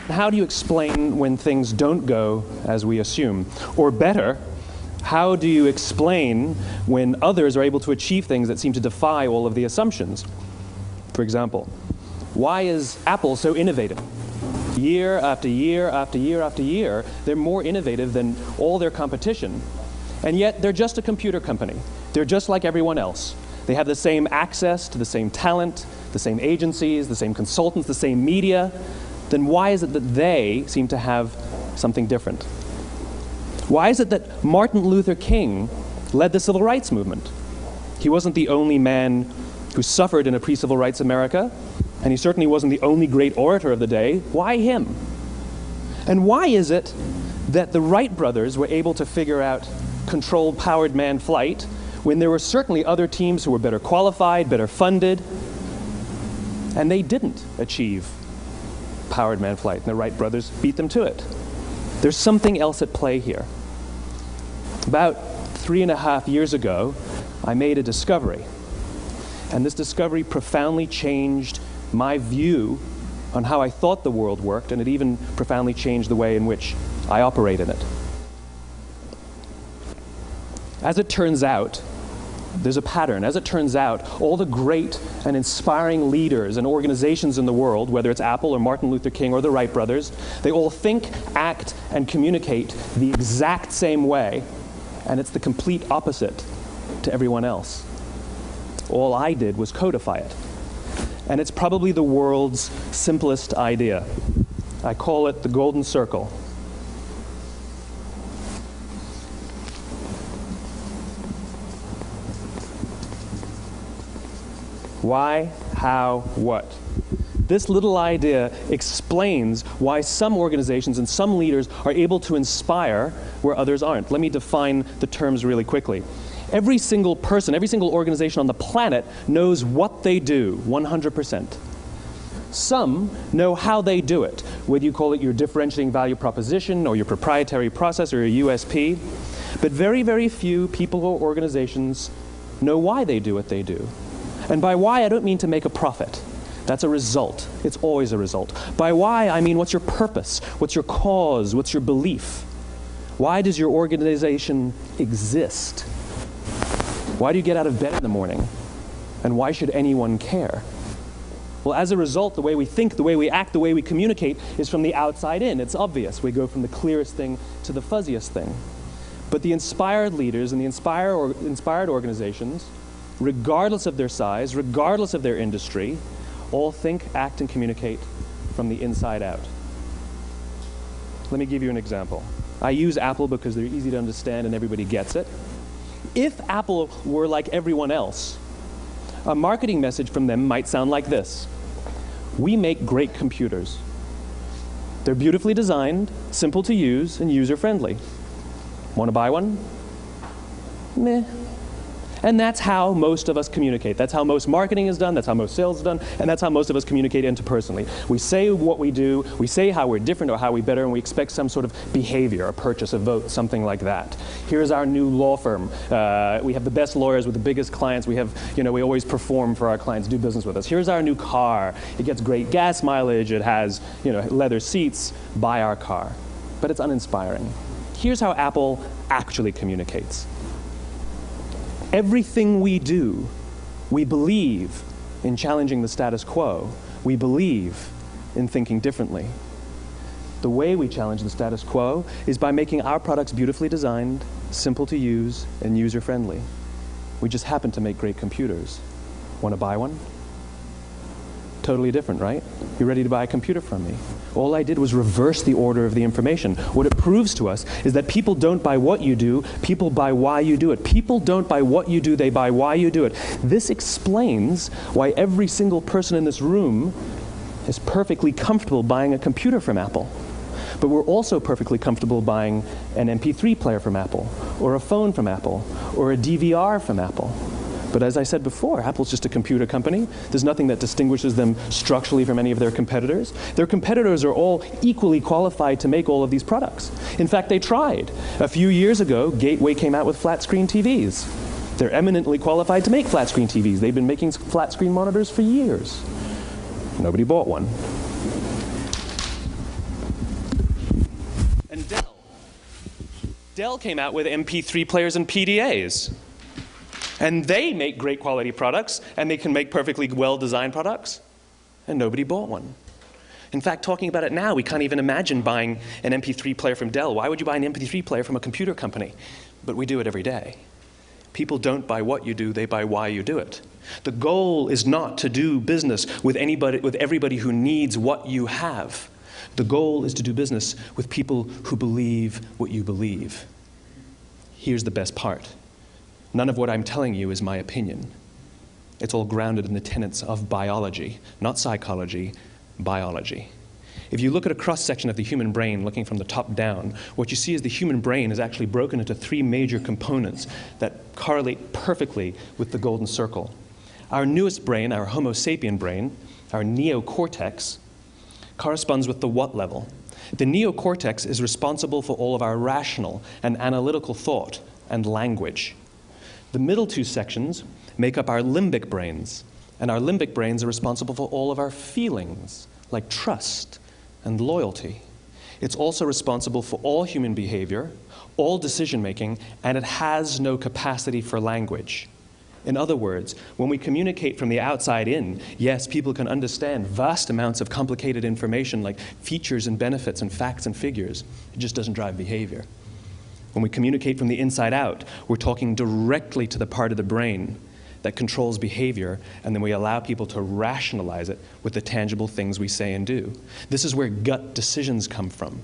How do you explain when things don't go as we assume? Or better, how do you explain when others are able to achieve things that seem to defy all of the assumptions? For example, why is Apple so innovative? Year after year after year after year, they're more innovative than all their competition. And yet, they're just a computer company. They're just like everyone else. They have the same access to the same talent, the same agencies, the same consultants, the same media. Then why is it that they seem to have something different? Why is it that Martin Luther King led the civil rights movement? He wasn't the only man who suffered in a pre-civil rights America, and he certainly wasn't the only great orator of the day. Why him? And why is it that the Wright brothers were able to figure out controlled powered manned flight when there were certainly other teams who were better qualified, better funded, and they didn't achieve powered manned flight, and the Wright brothers beat them to it? There's something else at play here. About 3.5 years ago, I made a discovery, and this discovery profoundly changed my view on how I thought the world worked, and it even profoundly changed the way in which I operate in it. As it turns out, there's a pattern. As it turns out, all the great and inspiring leaders and organizations in the world, whether it's Apple or Martin Luther King or the Wright brothers, they all think, act, and communicate the exact same way, and it's the complete opposite to everyone else. All I did was codify it. And it's probably the world's simplest idea. I call it the golden circle. Why, how, what? This little idea explains why some organizations and some leaders are able to inspire where others aren't. Let me define the terms really quickly. Every single person, every single organization on the planet knows what they do, 100%. Some know how they do it, whether you call it your differentiating value proposition or your proprietary process or your USP. But very, very few people or organizations know why they do what they do. And by why, I don't mean to make a profit. That's a result. It's always a result. By why, I mean what's your purpose? What's your cause? What's your belief? Why does your organization exist? Why do you get out of bed in the morning? And why should anyone care? Well, as a result, the way we think, the way we act, the way we communicate is from the outside in. It's obvious. We go from the clearest thing to the fuzziest thing. But the inspired leaders and the inspired organizations, regardless of their size, regardless of their industry, all think, act, and communicate from the inside out. Let me give you an example. I use Apple because they're easy to understand and everybody gets it. If Apple were like everyone else, a marketing message from them might sound like this. We make great computers. They're beautifully designed, simple to use, and user-friendly. Want to buy one? Meh. And that's how most of us communicate. That's how most marketing is done, that's how most sales is done, and that's how most of us communicate interpersonally. We say what we do, we say how we're different or how we're better, and we expect some sort of behavior, a purchase, a vote, something like that. Here's our new law firm. We have the best lawyers with the biggest clients. We have, we always perform for our clients, do business with us. Here's our new car. It gets great gas mileage. It has, leather seats. Buy our car. But it's uninspiring. Here's how Apple actually communicates. Everything we do, we believe in challenging the status quo. We believe in thinking differently. The way we challenge the status quo is by making our products beautifully designed, simple to use, and user-friendly. We just happen to make great computers. Want to buy one? Totally different, right? You're ready to buy a computer from me. All I did was reverse the order of the information. What it proves to us is that people don't buy what you do, people buy why you do it. People don't buy what you do, they buy why you do it. This explains why every single person in this room is perfectly comfortable buying a computer from Apple. But we're also perfectly comfortable buying an MP3 player from Apple, or a phone from Apple, or a DVR from Apple. But as I said before, Apple's just a computer company. There's nothing that distinguishes them structurally from any of their competitors. Their competitors are all equally qualified to make all of these products. In fact, they tried. A few years ago, Gateway came out with flat-screen TVs. They're eminently qualified to make flat-screen TVs. They've been making flat-screen monitors for years. Nobody bought one. And Dell came out with MP3 players and PDAs. And they make great quality products, and they can make perfectly well-designed products, and nobody bought one. In fact, talking about it now, we can't even imagine buying an MP3 player from Dell. Why would you buy an MP3 player from a computer company? But we do it every day. People don't buy what you do, they buy why you do it. The goal is not to do business with everybody who needs what you have. The goal is to do business with people who believe what you believe. Here's the best part. None of what I'm telling you is my opinion. It's all grounded in the tenets of biology, not psychology, biology. If you look at a cross-section of the human brain, looking from the top down, what you see is the human brain is actually broken into 3 major components that correlate perfectly with the golden circle. Our newest brain, our Homo sapien brain, our neocortex, corresponds with the what level. The neocortex is responsible for all of our rational and analytical thought and language. The middle 2 sections make up our limbic brains, and our limbic brains are responsible for all of our feelings, like trust and loyalty. It's also responsible for all human behavior, all decision-making, and it has no capacity for language. In other words, when we communicate from the outside in, yes, people can understand vast amounts of complicated information like features and benefits and facts and figures. It just doesn't drive behavior. When we communicate from the inside out, we're talking directly to the part of the brain that controls behavior, and then we allow people to rationalize it with the tangible things we say and do. This is where gut decisions come from.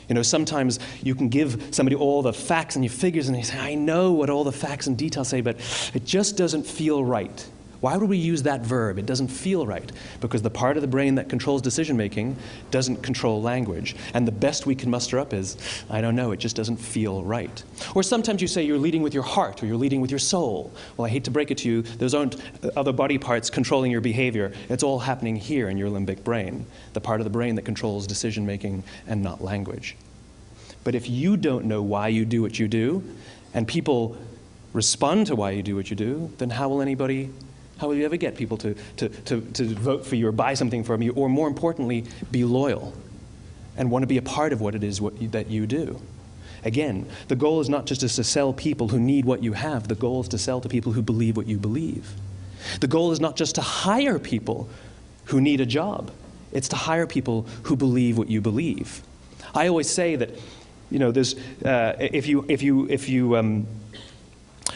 You know, sometimes you can give somebody all the facts and your figures, and they say, I know what all the facts and details say, but it just doesn't feel right. Why would we use that verb? It doesn't feel right. Because the part of the brain that controls decision-making doesn't control language. And the best we can muster up is, I don't know, it just doesn't feel right. Or sometimes you say you're leading with your heart or you're leading with your soul. Well, I hate to break it to you, those aren't other body parts controlling your behavior. It's all happening here in your limbic brain, the part of the brain that controls decision-making and not language. But if you don't know why you do what you do, and people respond to why you do what you do, then how will you ever get people to vote for you or buy something from you, or more importantly, be loyal and want to be a part of what it is that you do? Again, the goal is not just to sell people who need what you have. The goal is to sell to people who believe what you believe. The goal is not just to hire people who need a job. It's to hire people who believe what you believe. I always say that, you know, there's if you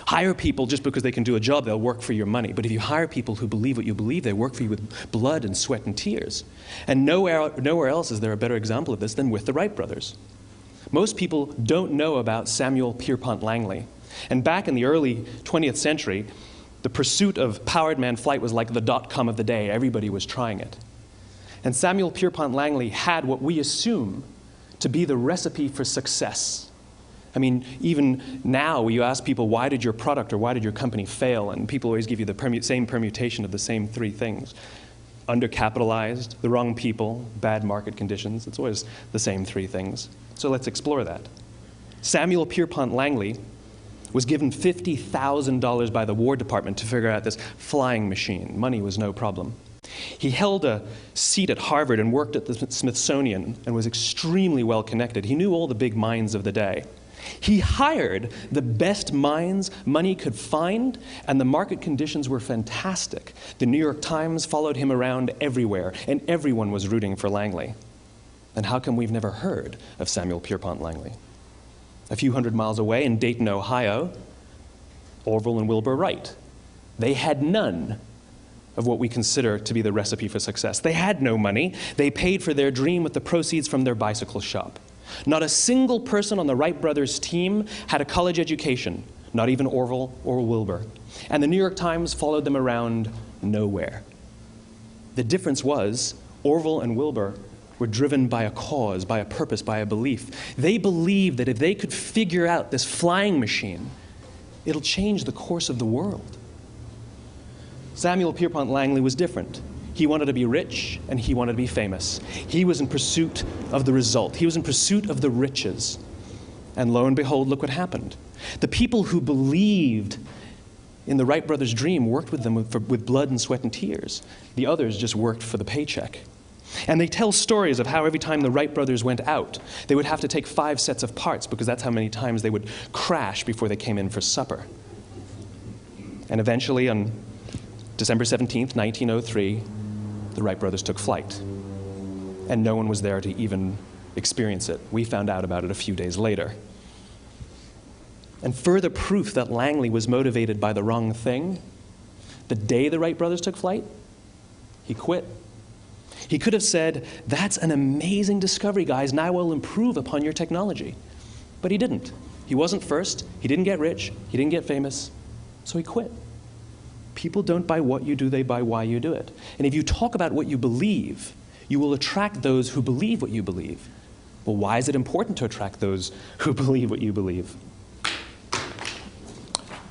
hire people just because they can do a job, they'll work for your money. But if you hire people who believe what you believe, they work for you with blood and sweat and tears. And nowhere else is there a better example of this than with the Wright brothers. Most people don't know about Samuel Pierpont Langley. And back in the early 20th century, the pursuit of powered man flight was like the .com of the day. Everybody was trying it. And Samuel Pierpont Langley had what we assume to be the recipe for success. I mean, even now, you ask people, why did your product or why did your company fail? And people always give you the same permutation of the same 3 things. Undercapitalized, the wrong people, bad market conditions. It's always the same 3 things. So let's explore that. Samuel Pierpont Langley was given $50,000 by the War Department to figure out this flying machine. Money was no problem. He held a seat at Harvard and worked at the Smithsonian and was extremely well connected. He knew all the big minds of the day. He hired the best minds money could find, and the market conditions were fantastic. The New York Times followed him around everywhere, and everyone was rooting for Langley. And how come we've never heard of Samuel Pierpont Langley? A few hundred miles away in Dayton, Ohio, Orville and Wilbur Wright. They had none of what we consider to be the recipe for success. They had no money. They paid for their dream with the proceeds from their bicycle shop. Not a single person on the Wright brothers' team had a college education, not even Orville or Wilbur. And the New York Times followed them around nowhere. The difference was Orville and Wilbur were driven by a cause, by a purpose, by a belief. They believed that if they could figure out this flying machine, it'll change the course of the world. Samuel Pierpont Langley was different. He wanted to be rich and he wanted to be famous. He was in pursuit of the result. He was in pursuit of the riches. And lo and behold, look what happened. The people who believed in the Wright brothers' dream worked with them with blood and sweat and tears. The others just worked for the paycheck. And they tell stories of how every time the Wright brothers went out, they would have to take 5 sets of parts because that's how many times they would crash before they came in for supper. And eventually, on December 17th, 1903, the Wright brothers took flight. And no one was there to even experience it. We found out about it a few days later. And further proof that Langley was motivated by the wrong thing, the day the Wright brothers took flight, he quit. He could have said, "That's an amazing discovery, guys. Now we'll improve upon your technology." But he didn't. He wasn't first. He didn't get rich. He didn't get famous. So he quit. People don't buy what you do, they buy why you do it. And if you talk about what you believe, you will attract those who believe what you believe. Well, why is it important to attract those who believe what you believe?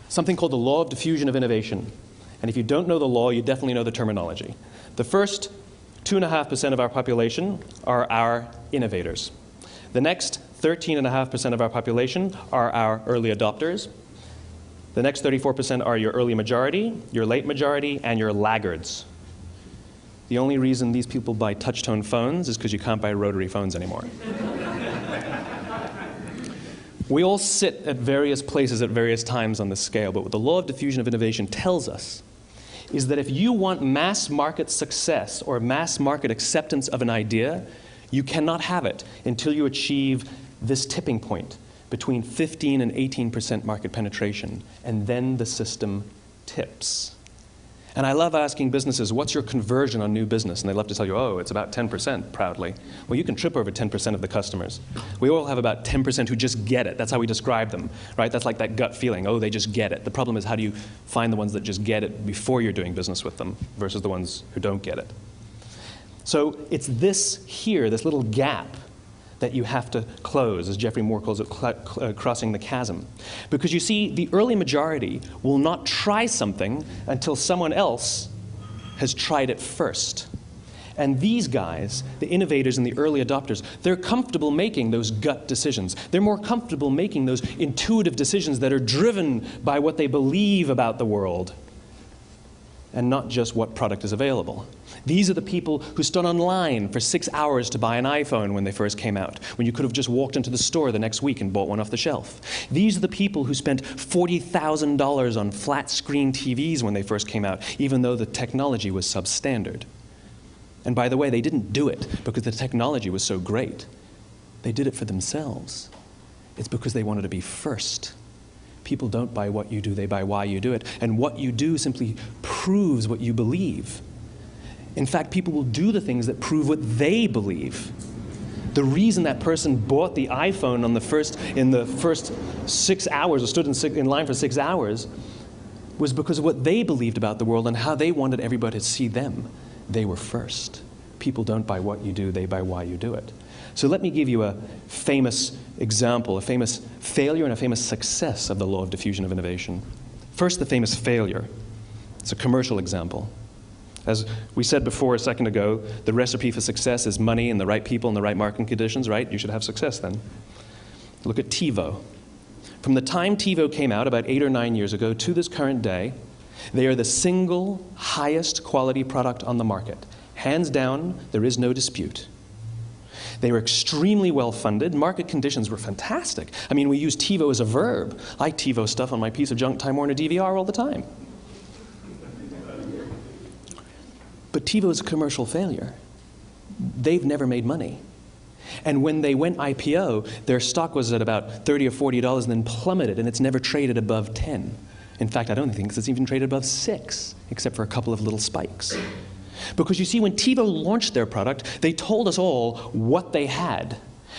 Something called the law of diffusion of innovation. And if you don't know the law, you definitely know the terminology. The first 2.5% of our population are our innovators. The next 13.5% of our population are our early adopters. The next 34% are your early majority, your late majority, and your laggards. The only reason these people buy touch-tone phones is because you can't buy rotary phones anymore. We all sit at various places at various times on the scale, but what the law of diffusion of innovation tells us is that if you want mass market success or mass market acceptance of an idea, you cannot have it until you achieve this tipping point between 15 and 18% market penetration, and then the system tips. And I love asking businesses, what's your conversion on new business? And they love to tell you, oh, it's about 10%, proudly. Well, you can trip over 10% of the customers. We all have about 10% who just get it. That's how we describe them, right? That's like that gut feeling, oh, they just get it. The problem is, how do you find the ones that just get it before you're doing business with them versus the ones who don't get it? So it's this here, this little gap, that you have to close, as Geoffrey Moore calls it, crossing the chasm. Because you see, the early majority will not try something until someone else has tried it first. And these guys, the innovators and the early adopters, they're comfortable making those gut decisions. They're more comfortable making those intuitive decisions that are driven by what they believe about the world, and not just what product is available. These are the people who stood online for 6 hours to buy an iPhone when they first came out, when you could have just walked into the store the next week and bought one off the shelf. These are the people who spent $40,000 on flat-screen TVs when they first came out, even though the technology was substandard. And by the way, they didn't do it because the technology was so great. They did it for themselves. It's because they wanted to be first. People don't buy what you do, they buy why you do it. And what you do simply proves what you believe. In fact, people will do the things that prove what they believe. The reason that person bought the iPhone in the first 6 hours, or stood in line for 6 hours, was because of what they believed about the world and how they wanted everybody to see them. They were first. People don't buy what you do, they buy why you do it. So let me give you a famous example, a famous failure and a famous success of the law of diffusion of innovation. First, the famous failure. It's a commercial example. As we said before a second ago, the recipe for success is money and the right people and the right marketing conditions, right? You should have success then. Look at TiVo. From the time TiVo came out about 8 or 9 years ago to this current day, they are the single highest quality product on the market. Hands down, there is no dispute. They were extremely well funded. Market conditions were fantastic. I mean, we use TiVo as a verb. I TiVo stuff on my piece of junk Time Warner DVR all the time. But TiVo is a commercial failure. They've never made money. And when they went IPO, their stock was at about $30 or $40 and then plummeted, and it's never traded above 10. In fact, I don't think it's even traded above 6, except for a couple of little spikes. Because you see, when TiVo launched their product, they told us all what they had.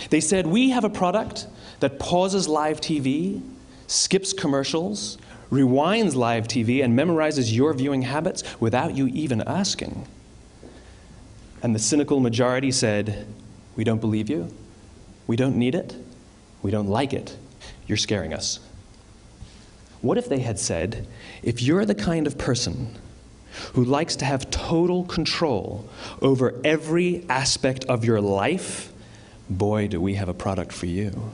They said, we have a product that pauses live TV, skips commercials, rewinds live TV, and memorizes your viewing habits without you even asking. And the cynical majority said, we don't believe you, we don't need it, we don't like it, you're scaring us. What if they had said, if you're the kind of person who likes to have total control over every aspect of your life, boy, do we have a product for you.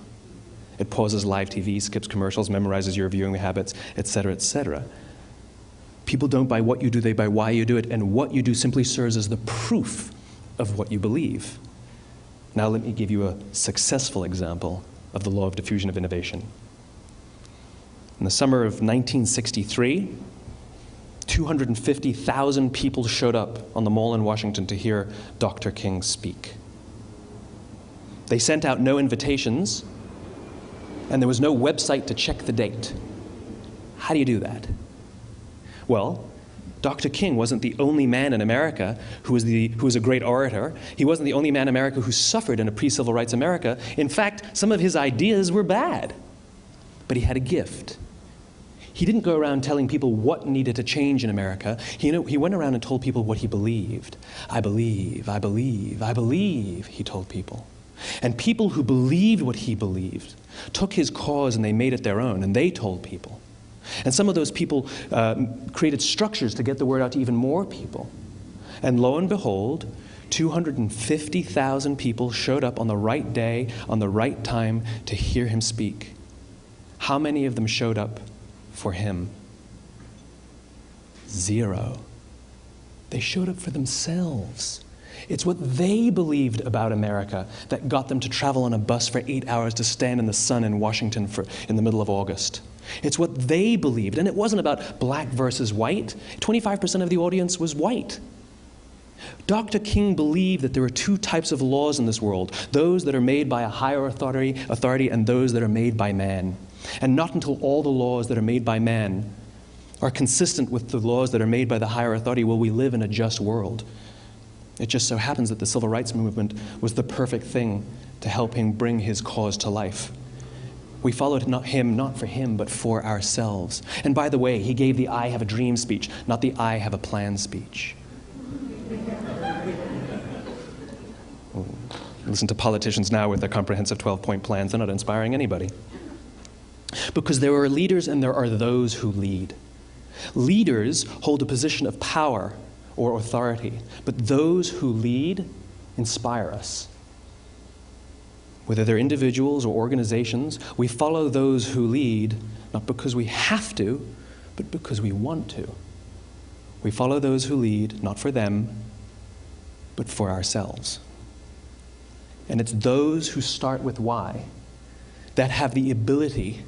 It pauses live TV, skips commercials, memorizes your viewing habits, etc., etc. People don't buy what you do, they buy why you do it, and what you do simply serves as the proof of what you believe. Now let me give you a successful example of the law of diffusion of innovation. In the summer of 1963, 250,000 people showed up on the Mall in Washington to hear Dr. King speak. They sent out no invitations, and there was no website to check the date. How do you do that? Well, Dr. King wasn't the only man in America who was a great orator. He wasn't the only man in America who suffered in a pre-civil rights America. In fact, some of his ideas were bad. But he had a gift. He didn't go around telling people what needed to change in America. He went around and told people what he believed. I believe, I believe, I believe, he told people. And people who believed what he believed took his cause and they made it their own, and they told people. And some of those people created structures to get the word out to even more people. And lo and behold, 250,000 people showed up on the right day, on the right time to hear him speak. How many of them showed up for him? 0. They showed up for themselves. It's what they believed about America that got them to travel on a bus for 8 hours to stand in the sun in Washington in the middle of August. It's what they believed, and it wasn't about black versus white. 25% of the audience was white. Dr. King believed that there were 2 types of laws in this world, those that are made by a higher authority and those that are made by man. And not until all the laws that are made by man are consistent with the laws that are made by the higher authority will we live in a just world. It just so happens that the civil rights movement was the perfect thing to help him bring his cause to life. We followed him not for him, but for ourselves. And by the way, he gave the I have a dream speech, not the I have a plan speech. Listen to politicians now with their comprehensive 12-point plans. They're not inspiring anybody. Because there are leaders and there are those who lead. Leaders hold a position of power or authority, but those who lead inspire us. Whether they're individuals or organizations, we follow those who lead not because we have to, but because we want to. We follow those who lead not for them, but for ourselves. And it's those who start with why that have the ability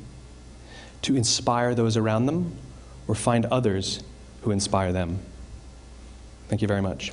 to inspire those around them or find others who inspire them. Thank you very much.